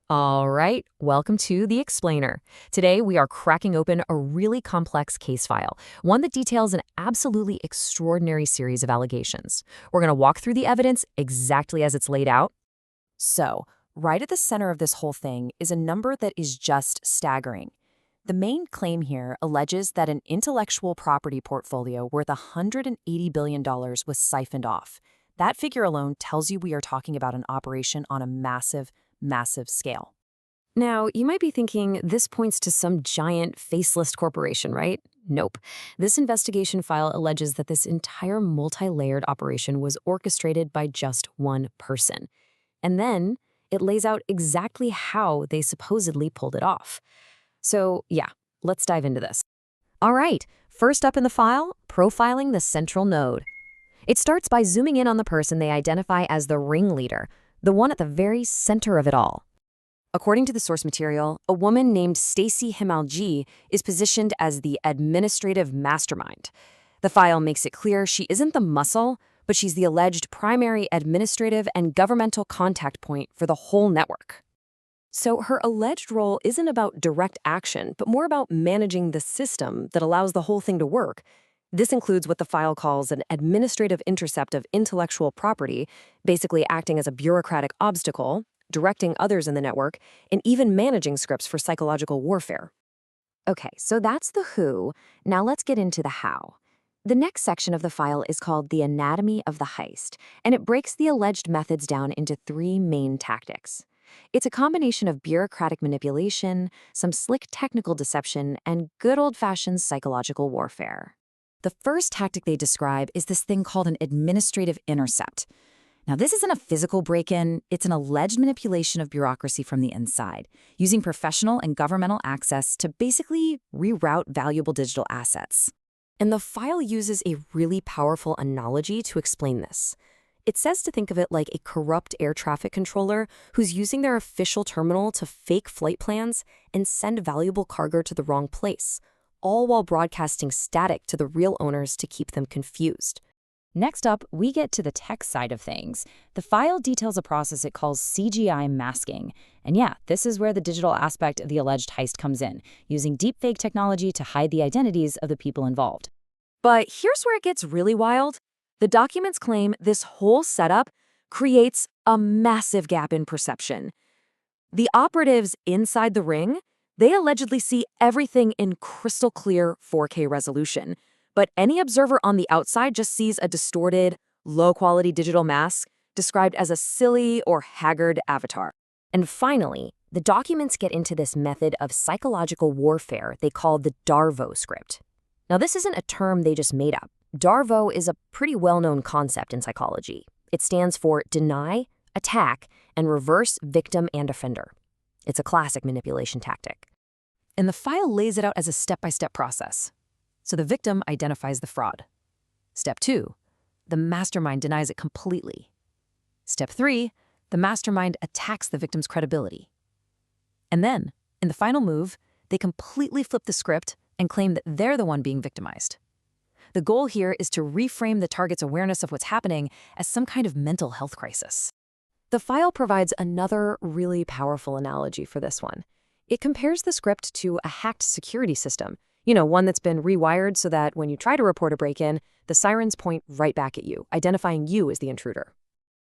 All right, welcome to The Explainer. Today, we are cracking open a really complex case file, one that details an absolutely extraordinary series of allegations. We're going to walk through the evidence exactly as it's laid out. So, right at the center of this whole thing is a number that is just staggering. The main claim here alleges that an intellectual property portfolio worth $180 billion was siphoned off. That figure alone tells you we are talking about an operation on a massive, massive scale. Now, you might be thinking this points to some giant faceless corporation, right? Nope. This investigation file alleges that this entire multi-layered operation was orchestrated by just one person. And then it lays out exactly how they supposedly pulled it off. So, yeah, let's dive into this. All right, first up in the file, profiling the central node. It starts by zooming in on the person they identify as the ringleader, the one at the very center of it all. According to the source material, a woman named Stacy Himalgi is positioned as the administrative mastermind. The file makes it clear she isn't the muscle, but she's the alleged primary administrative and governmental contact point for the whole network. So her alleged role isn't about direct action, but more about managing the system that allows the whole thing to work. This includes what the file calls an administrative intercept of intellectual property, basically acting as a bureaucratic obstacle, directing others in the network, and even managing scripts for psychological warfare. Okay, so that's the who. Now let's get into the how. The next section of the file is called the anatomy of the heist, and it breaks the alleged methods down into three main tactics. It's a combination of bureaucratic manipulation, some slick technical deception, and good old-fashioned psychological warfare. The first tactic they describe is this thing called an administrative intercept. Now, this isn't a physical break-in, it's an alleged manipulation of bureaucracy from the inside, using professional and governmental access to basically reroute valuable digital assets. And the file uses a really powerful analogy to explain this. It says to think of it like a corrupt air traffic controller who's using their official terminal to fake flight plans and send valuable cargo to the wrong place, all while broadcasting static to the real owners to keep them confused. Next up, we get to the tech side of things. The file details a process it calls CGI masking. And yeah, this is where the digital aspect of the alleged heist comes in, using deepfake technology to hide the identities of the people involved. But here's where it gets really wild. The documents claim this whole setup creates a massive gap in perception. The operatives inside the ring, they allegedly see everything in crystal clear 4K resolution. But any observer on the outside just sees a distorted, low-quality digital mask described as a silly or haggard avatar. And finally, the documents get into this method of psychological warfare they call the DARVO script. Now, this isn't a term they just made up. DARVO is a pretty well-known concept in psychology. It stands for deny, attack, and reverse victim and offender. It's a classic manipulation tactic. And the file lays it out as a step-by-step process. So the victim identifies the fraud. Step 2, the mastermind denies it completely. Step 3, the mastermind attacks the victim's credibility. And then, in the final move, they completely flip the script and claim that they're the one being victimized. The goal here is to reframe the target's awareness of what's happening as some kind of mental health crisis. The file provides another really powerful analogy for this one. It compares the script to a hacked security system. One that's been rewired so that when you try to report a break-in, the sirens point right back at you, identifying you as the intruder.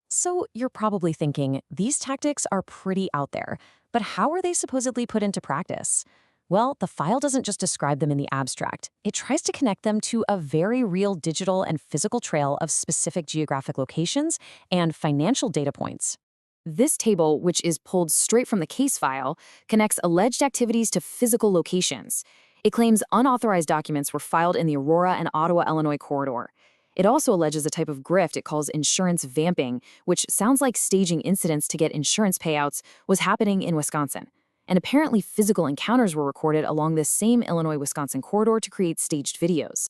So you're probably thinking, these tactics are pretty out there, but how are they supposedly put into practice? Well, the file doesn't just describe them in the abstract. It tries to connect them to a very real digital and physical trail of specific geographic locations and financial data points. This table, which is pulled straight from the case file, connects alleged activities to physical locations. It claims unauthorized documents were filed in the Aurora and Ottawa, Illinois corridor. It also alleges a type of grift it calls insurance vamping, which sounds like staging incidents to get insurance payouts, was happening in Wisconsin. And apparently physical encounters were recorded along this same Illinois-Wisconsin corridor to create staged videos.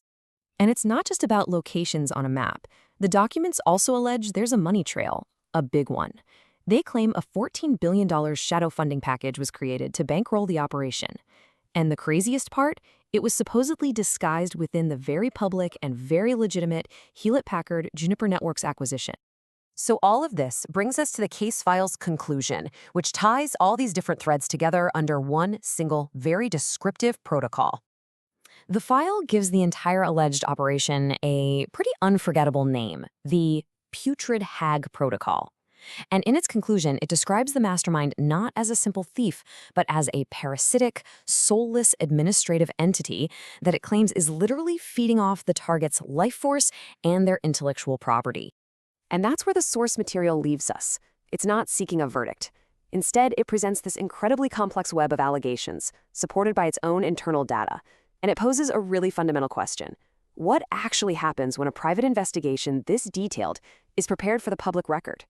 And it's not just about locations on a map. The documents also allege there's a money trail, a big one. They claim a $14 billion shadow funding package was created to bankroll the operation. And the craziest part, it was supposedly disguised within the very public and very legitimate Hewlett-Packard Juniper Networks acquisition. So all of this brings us to the case file's conclusion, which ties all these different threads together under one single, very descriptive protocol. The file gives the entire alleged operation a pretty unforgettable name, the Putrid Hag Protocol. And in its conclusion, it describes the mastermind not as a simple thief, but as a parasitic, soulless administrative entity that it claims is literally feeding off the target's life force and their intellectual property. And that's where the source material leaves us. It's not seeking a verdict. Instead, it presents this incredibly complex web of allegations, supported by its own internal data. And it poses a really fundamental question. What actually happens when a private investigation this detailed is prepared for the public record?